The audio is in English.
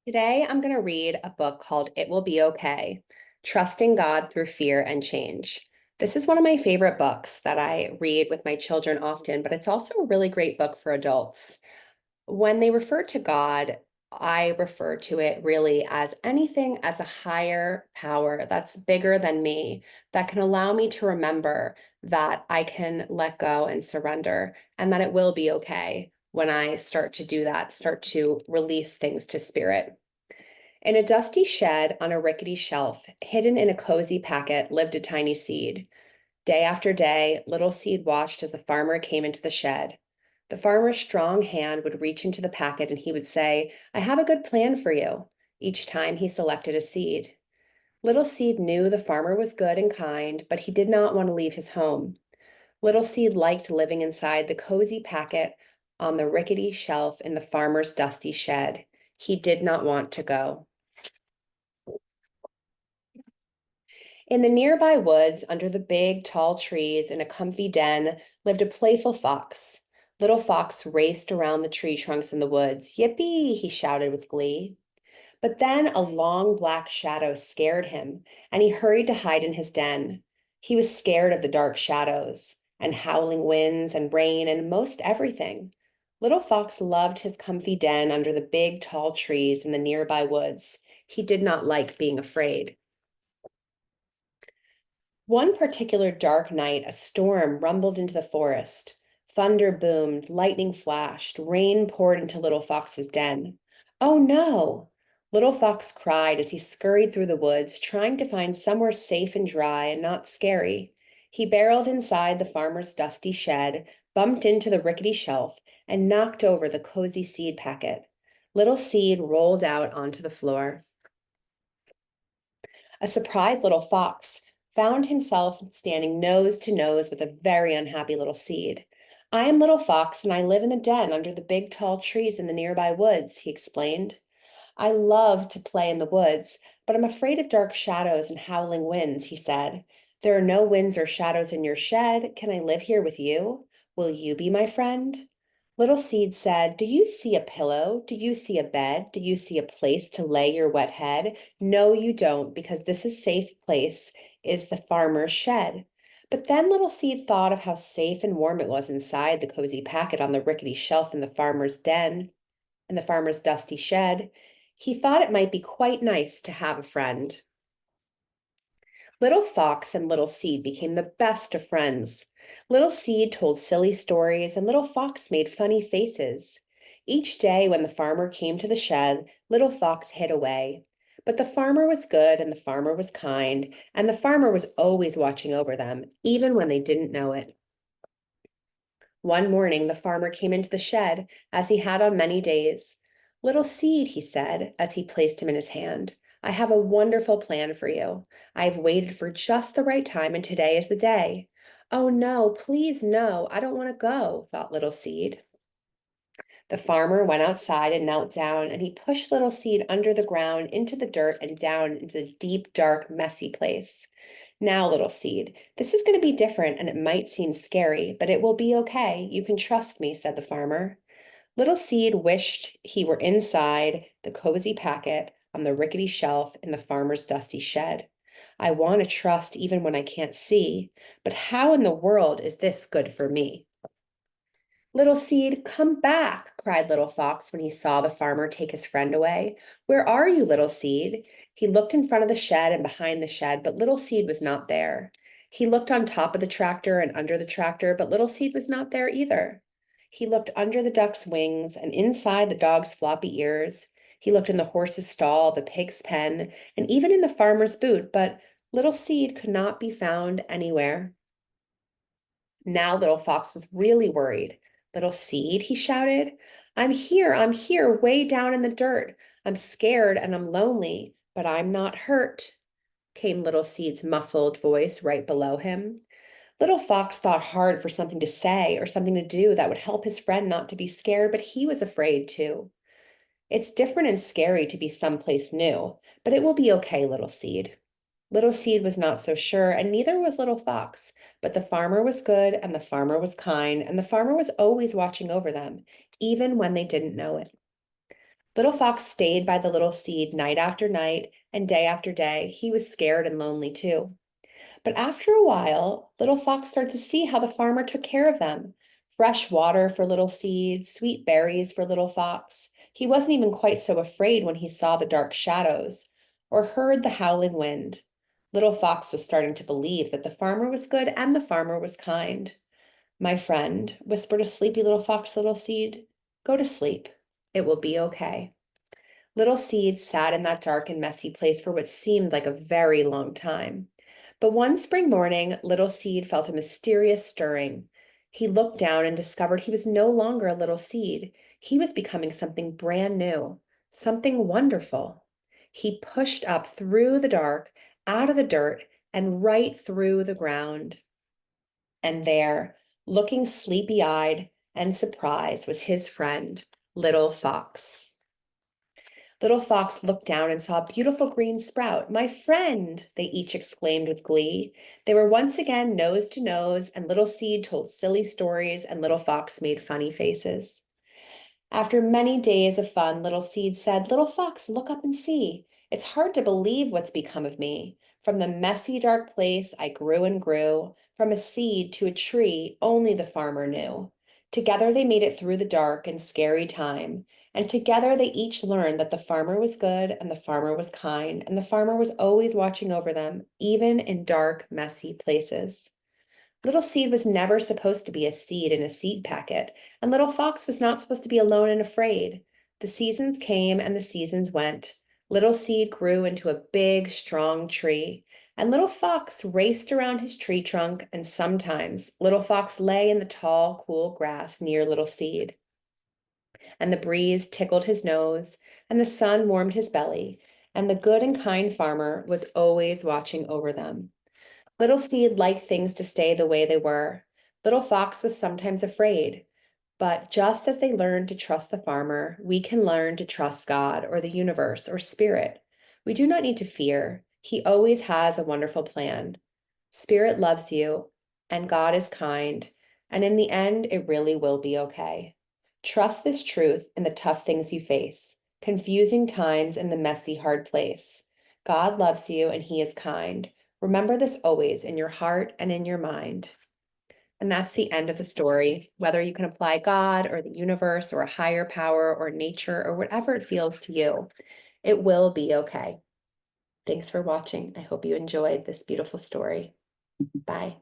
Today, I'm going to read a book called It Will Be Okay: Trusting God Through Fear and Change. This is one of my favorite books that I read with my children often, but it's also a really great book for adults. When they refer to God, I refer to it really as anything as a higher power that's bigger than me, that can allow me to remember that I can let go and surrender, and that it will be okay when I start to do that, start to release things to spirit. In a dusty shed on a rickety shelf, hidden in a cozy packet, lived a tiny seed. Day after day, little seed watched as the farmer came into the shed. The farmer's strong hand would reach into the packet and he would say, "I have a good plan for you," each time he selected a seed. Little seed knew the farmer was good and kind, but he did not want to leave his home. Little seed liked living inside the cozy packet on the rickety shelf in the farmer's dusty shed. He did not want to go. In the nearby woods, under the big, tall trees, in a comfy den, lived a playful fox. Little Fox raced around the tree trunks in the woods. "Yippee!" he shouted with glee. But then a long black shadow scared him, and he hurried to hide in his den. He was scared of the dark shadows, and howling winds, and rain, and most everything. Little Fox loved his comfy den under the big, tall trees in the nearby woods. He did not like being afraid. One particular dark night, a storm rumbled into the forest. Thunder boomed, lightning flashed, rain poured into Little Fox's den. "Oh no!" Little Fox cried as he scurried through the woods, trying to find somewhere safe and dry and not scary. He barreled inside the farmer's dusty shed, bumped into the rickety shelf, and knocked over the cozy seed packet. Little Seed rolled out onto the floor. A surprised little fox found himself standing nose to nose with a very unhappy little seed. "I am Little Fox, and I live in the den under the big tall trees in the nearby woods," he explained. "I love to play in the woods, but I'm afraid of dark shadows and howling winds," he said. "There are no winds or shadows in your shed. Can I live here with you? Will you be my friend?" Little Seed said, "Do you see a pillow? Do you see a bed? Do you see a place to lay your wet head? No, you don't, because this is safe place is the farmer's shed." But then Little Seed thought of how safe and warm it was inside the cozy packet on the rickety shelf in the farmer's den, in the farmer's dusty shed. He thought it might be quite nice to have a friend. Little Fox and Little Seed became the best of friends. Little Seed told silly stories, and Little Fox made funny faces. Each day when the farmer came to the shed, Little Fox hid away. But the farmer was good, and the farmer was kind, and the farmer was always watching over them, even when they didn't know it. One morning, the farmer came into the shed, as he had on many days. "Little Seed," he said, as he placed him in his hand, "I have a wonderful plan for you. I have waited for just the right time, and today is the day." "Oh, no, please, no, I don't want to go," thought Little Seed. The farmer went outside and knelt down, and he pushed Little Seed under the ground, into the dirt, and down into the deep, dark, messy place. "Now, Little Seed, this is going to be different, and it might seem scary, but it will be okay. You can trust me," said the farmer. Little Seed wished he were inside the cozy packet on the rickety shelf in the farmer's dusty shed. "I want to trust even when I can't see, but how in the world is this good for me?" "Little Seed, come back," cried Little Fox when he saw the farmer take his friend away. "Where are you, Little Seed?" He looked in front of the shed and behind the shed, but Little Seed was not there. He looked on top of the tractor and under the tractor, but Little Seed was not there either. He looked under the duck's wings and inside the dog's floppy ears. He looked in the horse's stall, the pig's pen, and even in the farmer's boot, but Little Seed could not be found anywhere. Now Little Fox was really worried. "Little Seed," he shouted, I'm here, way down in the dirt. I'm scared and I'm lonely, but I'm not hurt," came Little Seed's muffled voice right below him. Little Fox thought hard for something to say or something to do that would help his friend not to be scared, but he was afraid too. "It's different and scary to be someplace new, but it will be okay, Little Seed." Little Seed was not so sure, and neither was Little Fox, but the farmer was good, and the farmer was kind, and the farmer was always watching over them, even when they didn't know it. Little Fox stayed by the little seed night after night and day after day. He was scared and lonely too. But after a while, Little Fox started to see how the farmer took care of them. Fresh water for Little Seed, sweet berries for Little Fox. He wasn't even quite so afraid when he saw the dark shadows or heard the howling wind. Little Fox was starting to believe that the farmer was good and the farmer was kind. My friend, whispered a sleepy little fox, Little Seed, go to sleep. It will be okay. Little Seed sat in that dark and messy place for what seemed like a very long time. But one spring morning, Little Seed felt a mysterious stirring. He looked down and discovered he was no longer a little seed. He was becoming something brand new, something wonderful. He pushed up through the dark, out of the dirt, and right through the ground. And there, looking sleepy-eyed and surprised, was his friend, Little Fox. Little Fox looked down and saw a beautiful green sprout. My friend, they each exclaimed with glee. They were once again nose to nose, and Little Seed told silly stories, and Little Fox made funny faces. After many days of fun, Little Seed said, Little Fox, look up and see. It's hard to believe what's become of me. From the messy, dark place, I grew and grew. From a seed to a tree, only the farmer knew. Together they made it through the dark and scary time. And together they each learned that the farmer was good and the farmer was kind, and the farmer was always watching over them, even in dark, messy places. Little Seed was never supposed to be a seed in a seed packet, and Little Fox was not supposed to be alone and afraid. The seasons came and the seasons went. Little Seed grew into a big, strong tree, and Little Fox raced around his tree trunk, and sometimes Little Fox lay in the tall, cool grass near Little Seed. And the breeze tickled his nose, and the sun warmed his belly, and the good and kind farmer was always watching over them. Little Seed liked things to stay the way they were. Little Fox was sometimes afraid. But just as they learned to trust the farmer, we can learn to trust God or the universe or spirit. We do not need to fear. He always has a wonderful plan. Spirit loves you, and God is kind, and in the end, it really will be okay. Trust this truth in the tough things you face, confusing times in the messy, hard place. God loves you, and He is kind. Remember this always in your heart and in your mind. And that's the end of the story. Whether you can apply God or the universe or a higher power or nature or whatever it feels to you, it will be okay. Thanks for watching. I hope you enjoyed this beautiful story. Bye.